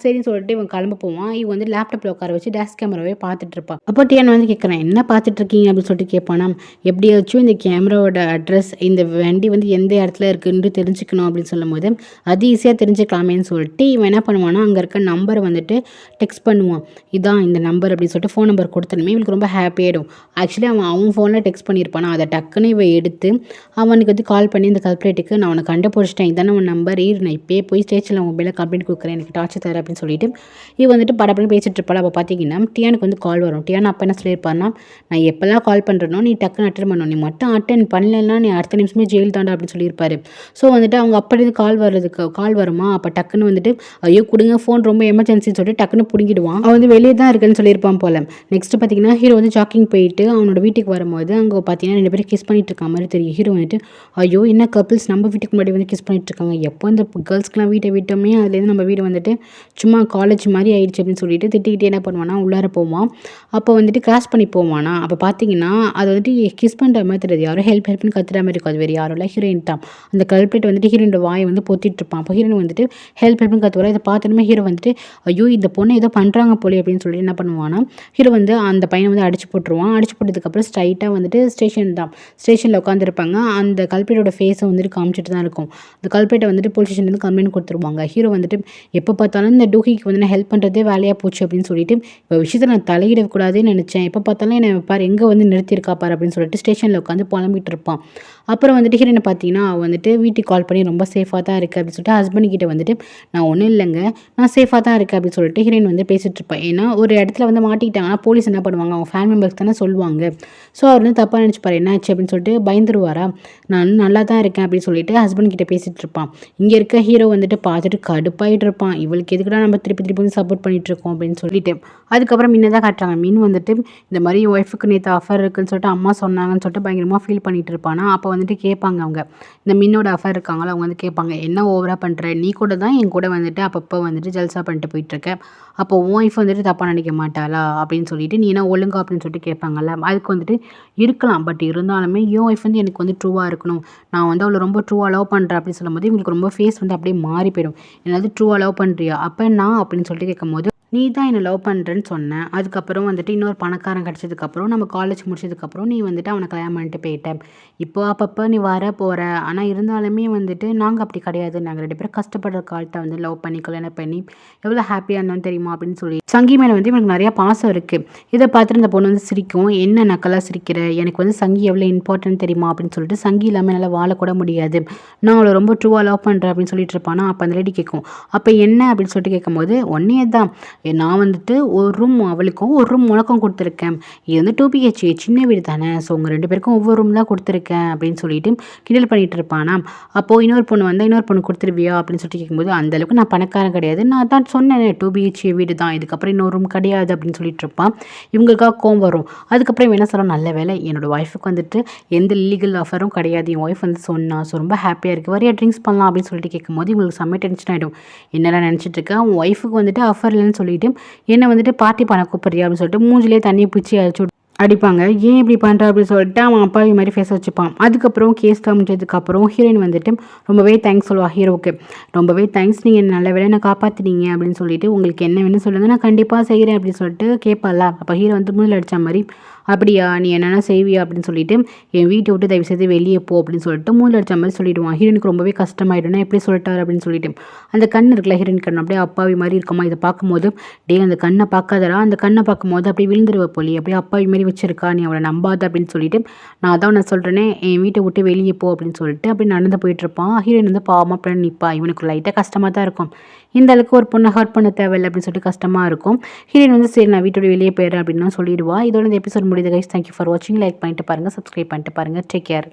சரின்னு சொல்லிட்டு இவன் கிளம்ப போவான். இவன் வந்து லேப்டாப்பில் உட்கார வச்சு டேஷ் கேமராவே பார்த்துட்டு இருப்பான். அப்போ டியான் வந்து கேட்குறேன், என்ன பார்த்துட்டு இருக்கீங்க அப்படின்னு சொல்லிட்டு கேட்பானா. எப்படியாச்சும் இந்த கேமராவோட அட்ரஸ், இந்த வண்டி வந்து எந்த இடத்துல இருக்குன்னு தெரிஞ்சுக்கணும் அப்படின்னு சொல்லும் போது, அது ஈஸியாக தெரிஞ்சுக்கலாமேன்னு சொல்லிட்டு இவன் என்ன பண்ணுவானா, அங்கே இருக்க நம்பரை வந்துட்டு டெக்ஸ்ட் பண்ணுவான். இதான் இந்த நம்பர் அப்படின்னு சொல்லிட்டு ஃபோன் நம்பர் கொடுத்தனுமே இவளுக்கு ரொம்ப ஹாப்பியாகிடும். ஆக்சுவலி அவன் ஃபோனில் டெக்ஸ்ட் பண்ணியிருப்பானா, அதை டக்குன்னு இவன் எடுத்து அவனுக்கு வந்து கால் பண்ணி இந்த கல்ப்ரேட்டுக்கு, நான் அவனை கண்டுபிடிச்சிட்டேன், இதான உன் நம்பர், நான் இப்போயே போய் ஸ்டேஷனில் உன் மேலே கம்ப்ளைண்ட் கொடுக்குறேன், எனக்கு டார்ச்சர் தர அப்படின்னு சொல்லிட்டு இவன் வந்துட்டு படப்படன்னு பேசிட்டு இருப்பாள். அப்போ பார்த்தீங்கன்னா டியானுக்கு வந்து கால் வரும். டியான் அப்போ என்ன சொல்லியிருப்பாருன்னா, நான் எப்போல்லாம் கால் பண்ணுறனோ நீ டக்குன்னு அட்டன் பண்ணணும், நீ மட்டும் அட்டன் பண்ணலைன்னா நீ அடுத்த நிமிஷமே ஜெயில் தாண்டா அப்படின்னு சொல்லியிருப்பாரு. ஸோ வந்துட்டு அவங்க அப்படி கால் வருமா, அப்போ டக்குன்னு வந்துட்டு ஐயோ கொடுங்க, ஃபோன் ரொம்ப எமர்ஜென்சின்னு சொல்லிட்டு டக்குன்னு பிடிங்கிடுவான். அவன் வந்து வெளியே தான் இருக்குன்னு சொல்லியிருப்பான் போல. நெக்ஸ்ட் பார்த்தீங்கன்னா ஹீரோ வந்து ஜாக்கிங் போயிட்டு அவனோட வீட்டுக்கு வரும்போது அங்கே பார்த்தீங்கன்னா 2 பேரும் கிஸ் பண்ணிட்டு இருக்க மாதிரி தெரியும். ஹீரோ வந்துட்டு ஐயோ என்ன கப்பிள்ஸ் நம்ம வீட்டுக்கு முன்னாடி வந்து கிஸ் பண்ணிட்டு இருக்காங்க, எப்போ இந்த கேர்ள்ஸ்க்குலாம் வீட்டை விட்டோமே அதுலேருந்து நம்ம வீடு வந்துட்டு சும்மா காலேஜ் மாதிரி ஆயிடுச்சு அப்படின்னு சொல்லிட்டு திட்டிக்கிட்டே என்ன பண்ணுவானா உள்ளார போவான். அப்போ வந்துட்டு கிராஸ் பண்ணி போவானா. அப்போ பார்த்தீங்கன்னா அது வந்துட்டு கிஸ் பண்ணுற மாதிரி தெரியாது, யாரும் ஹெல்ப்னு கத்துற மாதிரி இருக்கும். அது வேறு யாரும் இல்லை, ஹீரோயின் தான். அந்த கல்பிரேட் வந்துட்டு ஹீரோனோட வாயை வந்து பொத்திட்டு இருப்பான். அப்போ ஹீரோயின் வந்துட்டு ஹெல்ப்னு கத்துவார். இதை பார்த்தோன்னே ஹீரோ வந்துட்டு ஐயோ இந்த பொண்ணை ஏதோ பண்ணுறாங்க போலே அப்படின்னு சொல்லிட்டு என்ன பண்ணுவானா, ஹீரோ வந்து அந்த பையனை வந்து அடிச்சு போட்டுருவான். அடிச்சு போட்டதுக்கப்புறம் ஸ்ட்ரைட்டாக வந்துட்டு ஸ்டேஷனில் உட்காந்துருப்பாங்க. அந்த கல்பிரேட்டோட ஃபேஸை வந்துட்டு காமிச்சிட்டு தான் இருக்கும். அந்த கல்பிரேட்டை வந்துட்டு போலீஸ் ஸ்டேஷன்லேருந்து கம்ப்ளைண்ட் கொடுத்துருவாங்க. ஹீரோ வந்துட்டு எப்போ பார்த்தாலும் இந்த டூஹிக்கு வந்து நான் ஹெல்ப் பண்ணுறதே வேலையாக போச்சு அப்படின்னு சொல்லிட்டு இப்போ விஷயத்தை நான் தலையிடக்கூடாதுன்னு நினச்சேன், எப்போ பார்த்தாலும் என்னை பாரு எங்கே வந்து நிறுத்தியிருக்கா பாரு அப்படின்னு சொல்லிட்டு ஸ்டேஷனில் உட்காந்து புலம்பிட்டு இருப்பான். அப்புறம் வந்துட்டு ஹீரோனை பார்த்தீங்கன்னா அவள் வந்துட்டு வீட்டுக்கு கால் பண்ணி ரொம்ப சேஃபாக தான் இருக்குது அப்படின்னு சொல்லிட்டு ஹஸ்பண்ட் கிட்ட வந்துட்டு நான் ஒன்றும் இல்லைங்க, நான் சேஃபாக தான் இருக்கேன் அப்படின்னு சொல்லிட்டு ஹீரோயின் வந்து பேசிகிட்டு இருப்பேன். ஏன்னா ஒரு இடத்துல வந்து மாட்டிக்கிட்டாங்கன்னா போலீஸ் என்ன பண்ணுவாங்க, அவங்க ஃபேமிலி மெம்பர்ஸ் தானே சொல்லுவாங்க. ஸோ அவர் வந்து தப்பாக நினச்சிப்பாரு, என்ன ஆச்சு அப்படின்னு சொல்லிட்டு பயந்துருவாரா. நான் நல்லா தான் இருக்கேன் அப்படின்னு சொல்லிட்டு ஹஸ்பண்ட் கிட்ட பேசிகிட்டு இருப்பான். இங்கே இருக்க ஹீரோ வந்துட்டு பார்த்துட்டு கடுப்பாயிட்டு இருப்பான், இவளுக்கு எதுக்குடா நம்ம திருப்பி வந்து சப்போர்ட் பண்ணிட்டு இருக்கோம் அப்படின்னு சொல்லிட்டு. அதுக்கப்புறம் மீனை தான் காட்டுறாங்க. மீன் வந்துட்டு இந்த மாதிரி ஒய்ஃபுக்கு நேற்று அஃபேர் இருக்குன்னு சொல்லிட்டு அம்மா சொன்னாங்கன்னு சொல்லிட்டு பயங்கரமாக ஃபீல் பண்ணிட்டு இருப்பானா. அப்போ வந்துட்டு கேட்பாங்க அவங்க, இந்த மீனோட அஃபேர் இருக்காங்களா, அவங்க வந்து கேட்பாங்க, என்ன ஓவராக பண்ணுற, நீ கூட தான் என் கூட வந்துட்டு அப்பப்போ வந்துட்டு ஜல்சா பண்ணிட்டு போயிட்டுருக்க, அப்போ உன் ஒய்ஃப் வந்துட்டு தப்பாக நினைக்க மாட்டாளா அப்படின்னு சொல்லிட்டு நீ என்ன ஒழுங்கா அப்படின்னு சொல்லிட்டு கேட்பாங்கல்ல. அதுக்கு வந்துட்டு இருக்கலாம், பட் இருந்தாலுமே என் ஒய்ஃப் வந்து எனக்கு வந்து ட்ரூவாக இருக்கணும், நான் வந்து அவளை ரொம்ப ட்ரூவாக லவ் பண்ணுறேன் அப்படின்னு சொல்லும்போது இவங்களுக்கு ரொம்ப ஃபேஸ் வந்து அப்படியே மாறி போயிடும். என்னது ட்ரூவாக லவ் பண்ணுறியா, அப்போ நான் அப்படின்னு சொல்லிட்டு கேட்கும்போது நீ தான் என்னை லவ் பண்ணுறேன்னு சொன்னேன், அதுக்கப்புறம் வந்துட்டு இன்னொரு பணக்காரன் கிடச்சதுக்கப்புறம் நம்ம காலேஜ் முடிச்சதுக்கப்புறம் நீ வந்துட்டு அவனை கல்யாணம் பண்ணிட்டு போயிட்டேன், இப்போ அப்பப்போ நீ வர போகிற, ஆனால் இருந்தாலுமே வந்துட்டு நாங்கள் அப்படி கிடையாது, நாங்கள் 2 பேரும் கஷ்டப்படுற காலத்தை வந்து லவ் பண்ணி கல்யாணம் பண்ணி எவ்வளோ ஹாப்பியாக இருந்தோம் தெரியுமா அப்படின்னு சொல்லி சங்கி மேலே வந்து இவனுக்கு நிறையா பாசம் இருக்குது. இதை பார்த்துட்டு இந்த பொண்ணு வந்து சிரிக்கும், என்ன நக்கலாக சிரிக்கிற, எனக்கு வந்து சங்கி எவ்வளோ இம்பார்ட்டன்ட் தெரியுமா அப்படின்னு சொல்லிட்டு, சங்கி இல்லாமல் என்னால் வாழக்கூட முடியாது, நான் அவளை ரொம்ப ட்ரூவாக லவ் பண்ணுறேன் அப்படின்னு சொல்லிட்டு இருப்பானா. அப்போ அந்த லேடி கேட்கும், அப்போ என்ன அப்படின்னு சொல்லிட்டு கேட்கும்போது ஒன்னே தான், நான் வந்துட்டு ஒரு ரூம் அவளுக்கும் ஒரு ரூம் உனக்கும் கொடுத்துருக்கேன், இது வந்து 2 BHK சின்ன வீடு தானே, ஸோ உங்கள் 2 பேருக்கும் ஒவ்வொரு ரூம் தான் கொடுத்துருக்கேன் அப்படின்னு சொல்லிட்டு கிண்டல் பண்ணிட்டு இருப்பானா. அப்போது இன்னொரு பொண்ணு வந்து இன்னொரு பொண்ணு கொடுத்துருவியா அப்படின்னு சொல்லிட்டு கேட்கும்போது, அந்தளவுக்கு நான் பணக்காரன் கிடையாது, நான் தான் சொன்னேன் 2 BHK வீடு தான், இதுக்கப்புறம் இன்னொரு ரூம் கிடையாது அப்படின்னு சொல்லிட்டு இருப்பான். இவங்களுக்காக கோவம் வரும். அதுக்கப்புறம் இவன் என்ன சொல்கிறான், நல்ல வேலை என்னோடய ஒய்ஃபுக்கு வந்துட்டு எந்த லீகல் ஆஃபரும் கிடையாது, என் ஒய்ஃப் வந்து சொன்னா, ஸோ ரொம்ப ஹாப்பியாக இருக்குது, வரையா ட்ரிங்க்ஸ் பண்ணலாம் அப்படின்னு சொல்லிட்டு கேட்கும்போது இவங்களுக்கு செம்ம டென்ஷன் ஆகிடும். என்னெல்லாம் நினச்சிட்டு இருக்கேன், உன் ஒய்ஃபுக்கு வந்துட்டு ஆஃபர் இல்லைன்னு சொல்லிட்டு என்னை வந்துட்டு பார்ட்டி பண்ண கூப்பிட்றியா அப்படின்னு சொல்லிட்டு மூஞ்சிலே தண்ணியை பிடிச்சி அடிப்பாங்க. ஏன் இப்படி பண்ணுற அப்படின்னு சொல்லிட்டு அவன் அப்பாவி மாதிரி ஃபேஸ் வச்சுப்பான். அதுக்கப்புறம் கேஸ்லாம் முடிஞ்சதுக்கப்புறம் ஹீரோயின் வந்துட்டு ரொம்பவே தேங்க்ஸ் சொல்லுவாள் ஹீரோவுக்கு. ரொம்பவே தேங்க்ஸ், நீங்கள் நல்ல வேலை நான் காப்பாற்றினீங்க அப்படின்னு சொல்லிட்டு, உங்களுக்கு என்ன வேணும்னு சொல்லுங்கள், நான் கண்டிப்பாக செய்கிறேன் அப்படின்னு சொல்லிட்டு கேட்பால. அப்போ ஹீரோ வந்து மூஞ்சில் அடித்த மாதிரி, அப்படியா நீ என்னென்ன செய்வியா அப்படின்னு சொல்லிட்டு, என் வீட்டை விட்டு தயவு செய்து வெளியே போ அப்படின்னு சொல்லிட்டு மூஞ்சில் அடித்த மாதிரி சொல்லிவிடுவான். ஹீரோனுக்கு ரொம்பவே கஷ்டமாயிடும்னா எப்படி சொல்லிட்டார் அப்படின்னு சொல்லிட்டு, அந்த கண் இருக்குல்ல ஹீரோயின் கண் அப்படியே அப்பாவி மாதிரி இருக்குமா. இதை பார்க்கும்போது, டே அந்த கண்ணை பார்க்காதடா, அந்த கண்ணை பார்க்கும்போது அப்படியே விழுந்துருவ போலி, அப்படியே அப்பாவி மாதிரி வச்சிருக்கா, நீ அவளை நம்பாத அப்படின்னு சொல்லிட்டு, நான் அதான் நான் சொல்கிறேனே என் வீட்டை விட்டு வெளியே போ அப்படின்னு சொல்லிட்டு அப்படி நடந்து போயிட்டுருப்பான். ஹீரோயின் வந்து பாவமாக அப்படி நிற்பா. இவனுக்கு லைட்டாக கஷ்டமாக தான் இருக்கும், இந்த அளவுக்கு ஒரு பொண்ணை ஹர்ட் பண்ண தேவையில்லை அப்படின்னு சொல்லிட்டு கஷ்டமாக இருக்கும். ஹீரோயின் வந்து சரி நான் வீட்டோட வெளியே போயிடுறேன் அப்படின்னு சொல்லிடுவா. இதோட இந்த எபிசோட் முடியுது கைஸ். தேங்க்யூ ஃபார் வாட்சிங். லைக் பண்ணிட்டு பாருங்கள், சப்ஸ்கிரைப் பண்ணிட்டு பாருங்கள். Take care.